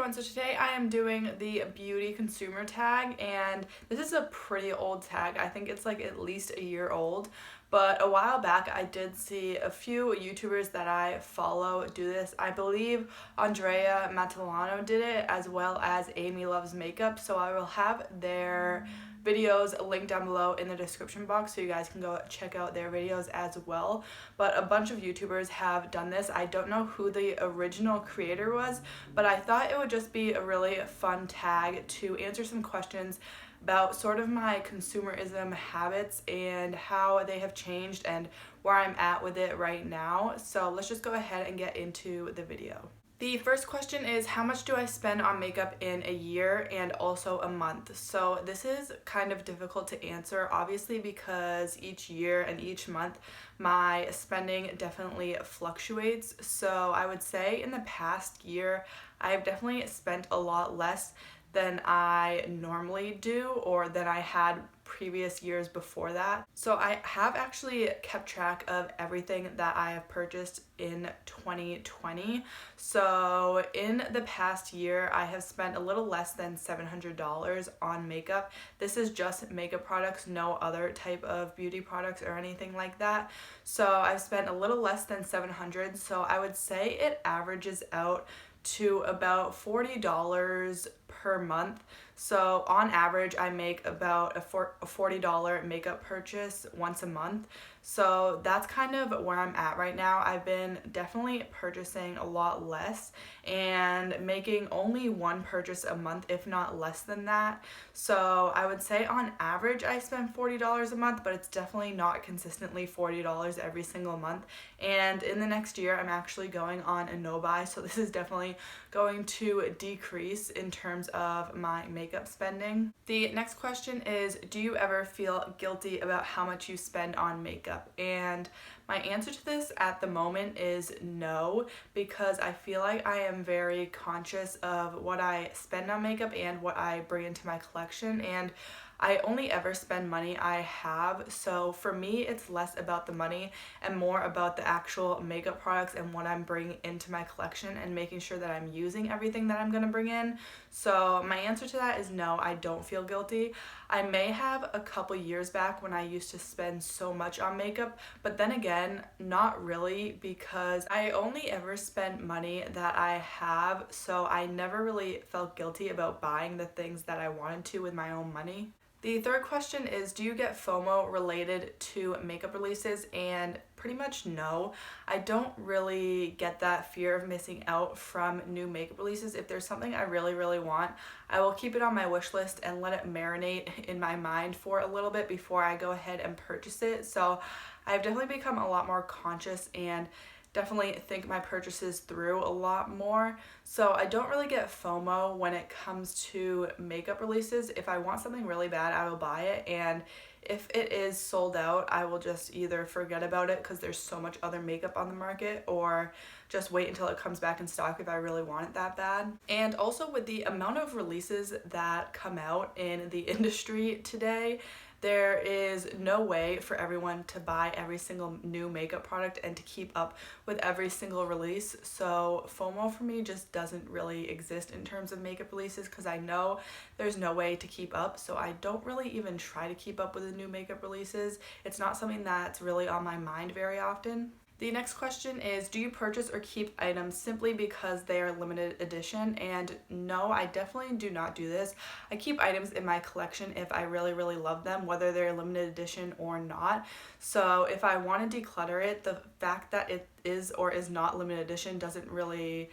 everyone, so today I am doing the beauty consumer tag, and this is a pretty old tag. I think it's like at least a year old, but a while back I did see a few YouTubers that I follow do this. I believe Andrea Matalano did it, as well as Amy Loves Makeup, so I will have their videos linked down below in the description box so you guys can go check out their videos as well. But a bunch of YouTubers have done this. I don't know who the original creator was, but I thought it would just be a really fun tag to answer some questions about sort of my consumerism habits and how they have changed and where I'm at with it right now. So let's just go ahead and get into the video. The first question is, how much do I spend on makeup in a year and also a month? So this is kind of difficult to answer, obviously, because each year and each month my spending definitely fluctuates. So I would say in the past year I've definitely spent a lot less than I normally do or than I had previous years before that. So I have actually kept track of everything that I have purchased in 2020. So in the past year I have spent a little less than $700 on makeup. This is just makeup products, no other type of beauty products or anything like that. So I've spent a little less than $700, so I would say it averages out to about $40 per month. So on average I make about a $40 makeup purchase once a month. So that's kind of where I'm at right now. I've been definitely purchasing a lot less and making only one purchase a month, if not less than that. So I would say on average I spend $40 a month, but it's definitely not consistently $40 every single month. And in the next year I'm actually going on a no buy, so this is definitely going to decrease in terms of my makeup spending. The next question is, do you ever feel guilty about how much you spend on makeup? And my answer to this at the moment is no, because I feel like I am very conscious of what I spend on makeup and what I bring into my collection, and I only ever spend money I have. So for me it's less about the money and more about the actual makeup products and what I'm bringing into my collection and making sure that I'm using everything that I'm going to bring in. So my answer to that is no, I don't feel guilty. I may have a couple years back when I used to spend so much on makeup, but then again, not really, because I only ever spent money that I have, so I never really felt guilty about buying the things that I wanted to with my own money. The third question is, do you get FOMO related to makeup releases? And pretty much no. I don't really get that fear of missing out from new makeup releases. If there's something I really want, I will keep it on my wish list and let it marinate in my mind for a little bit before I go ahead and purchase it. So I've definitely become a lot more conscious and definitely think my purchases through a lot more. So I don't really get FOMO when it comes to makeup releases. If I want something really bad, I will buy it, and if it is sold out, I will just either forget about it because there's so much other makeup on the market, or just wait until it comes back in stock if I really want it that bad. And also, with the amount of releases that come out in the industry today, there is no way for everyone to buy every single new makeup product and to keep up with every single release. So FOMO for me just doesn't really exist in terms of makeup releases, because I know there's no way to keep up. So I don't really even try to keep up with the new makeup releases. It's not something that's really on my mind very often. The next question is, do you purchase or keep items simply because they are limited edition? And no, I definitely do not do this. I keep items in my collection if I really love them, whether they're limited edition or not. So if I want to declutter it, the fact that it is or is not limited edition doesn't really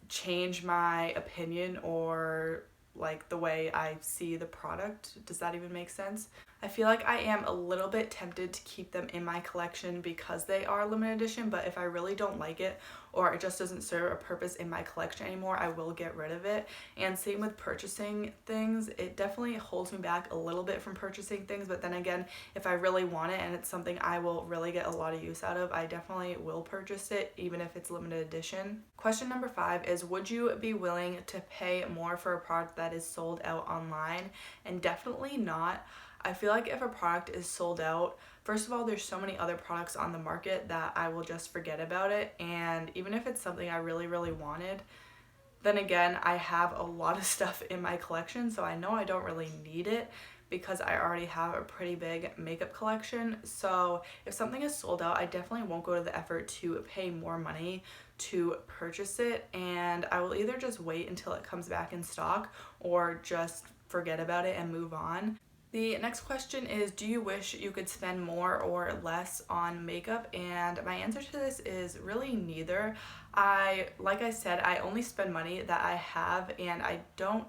change my opinion or like the way I see the product. Does that even make sense? I feel like I am a little bit tempted to keep them in my collection because they are limited edition, but if I really don't like it or it just doesn't serve a purpose in my collection anymore, I will get rid of it. And same with purchasing things. It definitely holds me back a little bit from purchasing things, but then again, if I really want it and it's something I will really get a lot of use out of, I definitely will purchase it, even if it's limited edition. Question number 5 is, would you be willing to pay more for a product that is sold out online? And definitely not. I feel like if a product is sold out, first of all, there's so many other products on the market that I will just forget about it. And even if it's something I really wanted, Then again, I have a lot of stuff in my collection, so I know I don't really need it because I already have a pretty big makeup collection. So if something is sold out, I definitely won't go to the effort to pay more money to purchase it, and I will either just wait until it comes back in stock or just forget about it and move on. The next question is, do you wish you could spend more or less on makeup? And my answer to this is really neither. Like I said, I only spend money that I have, and I don't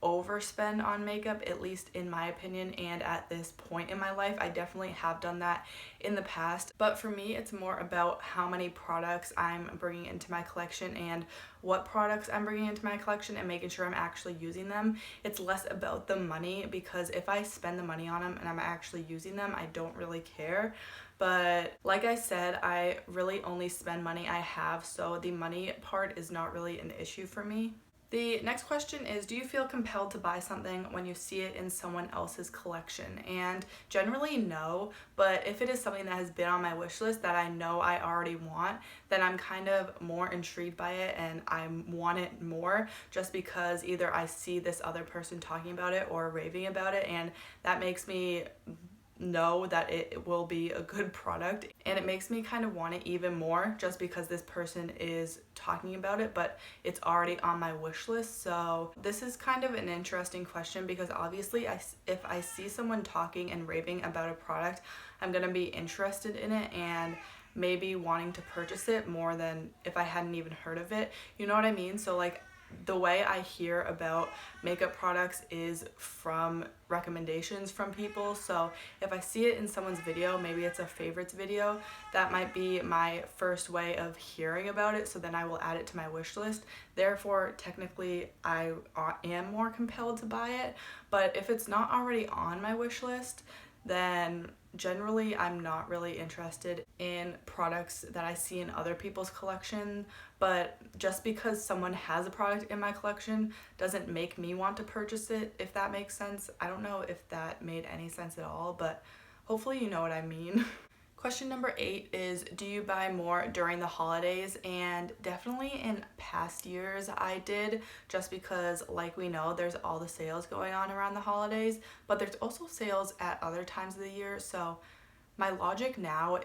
overspend on makeup, at least in my opinion. And at this point in my life, I definitely have done that in the past, but for me it's more about how many products I'm bringing into my collection and what products I'm bringing into my collection and making sure I'm actually using them. It's less about the money, because if I spend the money on them and I'm actually using them, I don't really care. But like I said, I really only spend money I have, so the money part is not really an issue for me. The next question is, do you feel compelled to buy something when you see it in someone else's collection? And generally no, but if it is something that has been on my wish list that I know I already want, then I'm kind of more intrigued by it and I want it more, just because either I see this other person talking about it or raving about it, and that makes me know that it will be a good product, and it makes me kind of want it even more just because this person is talking about it, but it's already on my wish list. So this is kind of an interesting question, because obviously if I see someone talking and raving about a product, I'm gonna be interested in it and maybe wanting to purchase it more than if I hadn't even heard of it. You know what I mean? So like, the way I hear about makeup products is from recommendations from people. So if I see it in someone's video, maybe it's a favorites video, that might be my first way of hearing about it, so then I will add it to my wish list. Therefore, technically, I am more compelled to buy it. But if it's not already on my wish list, then generally I'm not really interested in products that I see in other people's collection. But just because someone has a product in my collection doesn't make me want to purchase it, if that makes sense. I don't know if that made any sense at all, but hopefully you know what I mean. Question number 8 is, do you buy more during the holidays? And definitely in past years I did, just because like we know there's all the sales going on around the holidays, but there's also sales at other times of the year. So my logic now,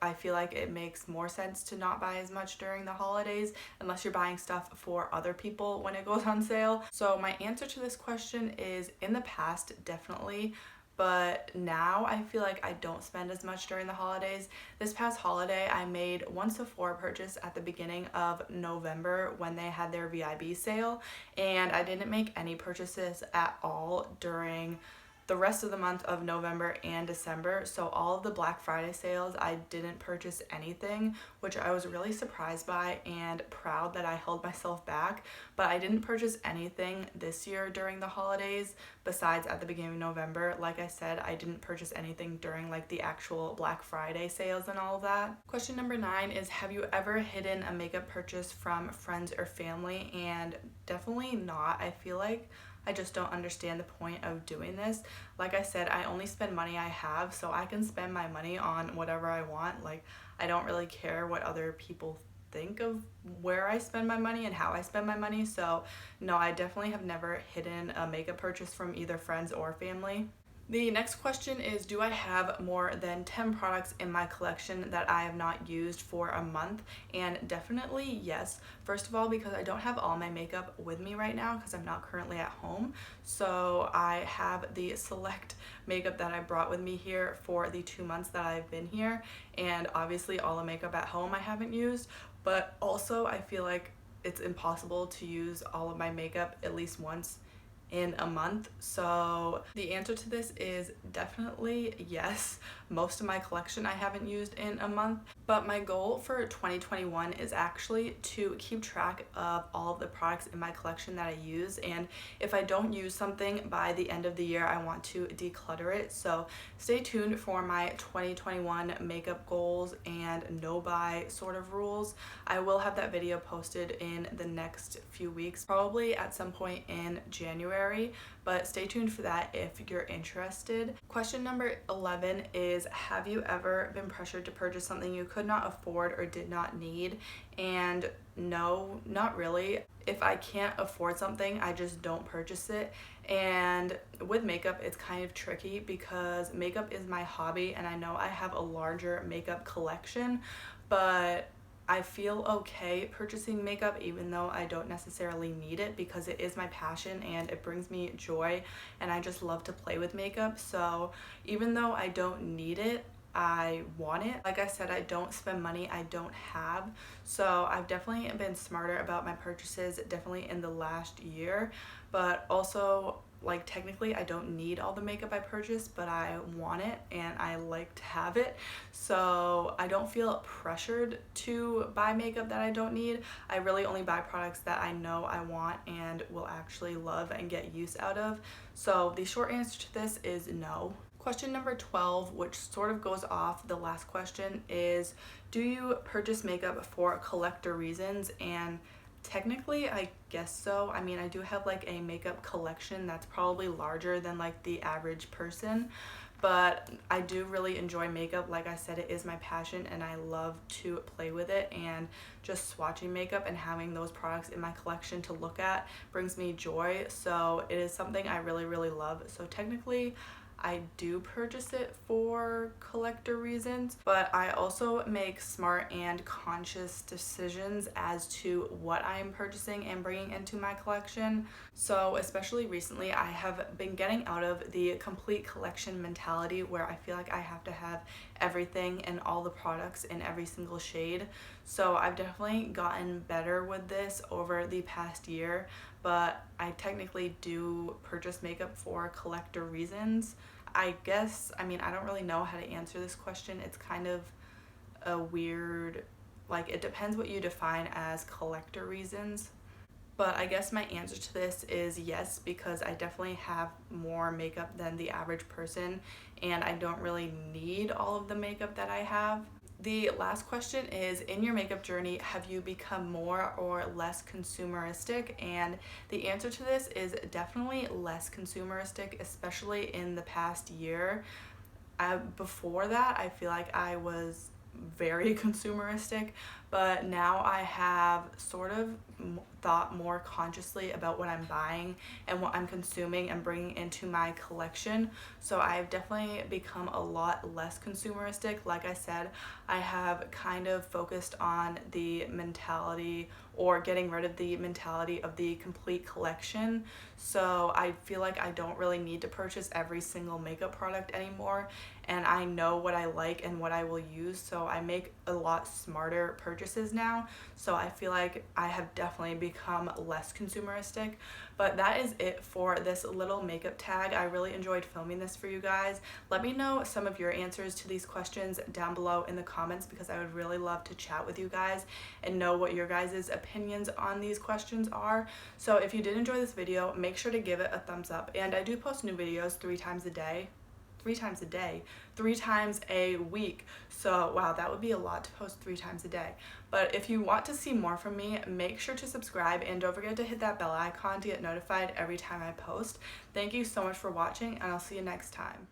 I feel like it makes more sense to not buy as much during the holidays unless you're buying stuff for other people when it goes on sale. So my answer to this question is, in the past, definitely. But now I feel like I don't spend as much during the holidays. This past holiday, I made one Sephora purchase at the beginning of November when they had their VIB sale, and I didn't make any purchases at all during the rest of the month of November and December. So all of the Black Friday sales, I didn't purchase anything, which I was really surprised by and proud that I held myself back. But I didn't purchase anything this year during the holidays besides at the beginning of November. Like I said, I didn't purchase anything during like the actual Black Friday sales and all of that. Question number 9 is, have you ever hidden a makeup purchase from friends or family? And definitely not. I feel like I just don't understand the point of doing this. Like I said, I only spend money I have, so I can spend my money on whatever I want. Like, I don't really care what other people think of where I spend my money and how I spend my money. So no, I definitely have never hidden a makeup purchase from either friends or family. The next question is, do I have more than 10 products in my collection that I have not used for a month? And definitely yes. First of all, because I don't have all my makeup with me right now because I'm not currently at home. So I have the select makeup that I brought with me here for the 2 months that I've been here. And obviously all the makeup at home I haven't used. But also I feel like it's impossible to use all of my makeup at least once in a month. So the answer to this is definitely yes. Most of my collection I haven't used in a month, but my goal for 2021 is actually to keep track of all of the products in my collection that I use, and if I don't use something by the end of the year, I want to declutter it. So stay tuned for my 2021 makeup goals and no buy sort of rules. I will have that video posted in the next few weeks, probably at some point in January, but stay tuned for that if you're interested. Question number 11 is, have you ever been pressured to purchase something you could not afford or did not need. And no, not really. If I can't afford something, I just don't purchase it. And with makeup, it's kind of tricky because makeup is my hobby, and I know I have a larger makeup collection, but I feel okay purchasing makeup even though I don't necessarily need it, because it is my passion and it brings me joy, and I just love to play with makeup. So even though I don't need it, I want it. Like I said, I don't spend money I don't have. So I've definitely been smarter about my purchases, definitely in the last year. But also, like, technically I don't need all the makeup I purchase, but I want it and I like to have it. So I don't feel pressured to buy makeup that I don't need. I really only buy products that I know I want and will actually love and get use out of. So the short answer to this is no. Question number 12, which sort of goes off the last question, is do you purchase makeup for collector reasons? And technically, I guess so. I mean, I do have like a makeup collection that's probably larger than like the average person, but I do really enjoy makeup. Like I said, it is my passion and I love to play with it, and just swatching makeup and having those products in my collection to look at brings me joy. So it is something I really, really love. So technically, I do purchase it for collector reasons, but I also make smart and conscious decisions as to what I am purchasing and bringing into my collection. So especially recently, I have been getting out of the complete collection mentality where I feel like I have to have everything and all the products in every single shade. So I've definitely gotten better with this over the past year, but I technically do purchase makeup for collector reasons. I guess, I mean, I don't really know how to answer this question. It's kind of a weird, like, it depends what you define as collector reasons. But I guess my answer to this is yes, because I definitely have more makeup than the average person, and I don't really need all of the makeup that I have. The last question is, in your makeup journey, have you become more or less consumeristic? And the answer to this is definitely less consumeristic, especially in the past year. Before that, I feel like I was very consumeristic, but now I have sort of thought more consciously about what I'm buying and what I'm consuming and bringing into my collection. So I've definitely become a lot less consumeristic. Like I said, I have kind of focused on the mentality, or getting rid of the mentality of the complete collection. So I feel like I don't really need to purchase every single makeup product anymore, and I know what I like and what I will use, so I make a lot smarter purchases now. So I feel like I have definitely become less consumeristic. But that is it for this little makeup tag. I really enjoyed filming this for you guys. Let me know some of your answers to these questions down below in the comments, because I would really love to chat with you guys and know what your guys' opinions on these questions are. So if you did enjoy this video, make sure to give it a thumbs up. And I do post new videos 3 times a day. 3 times a week. So wow, that would be a lot to post 3 times a day. But if you want to see more from me, make sure to subscribe, and don't forget to hit that bell icon to get notified every time I post. Thank you so much for watching, and I'll see you next time.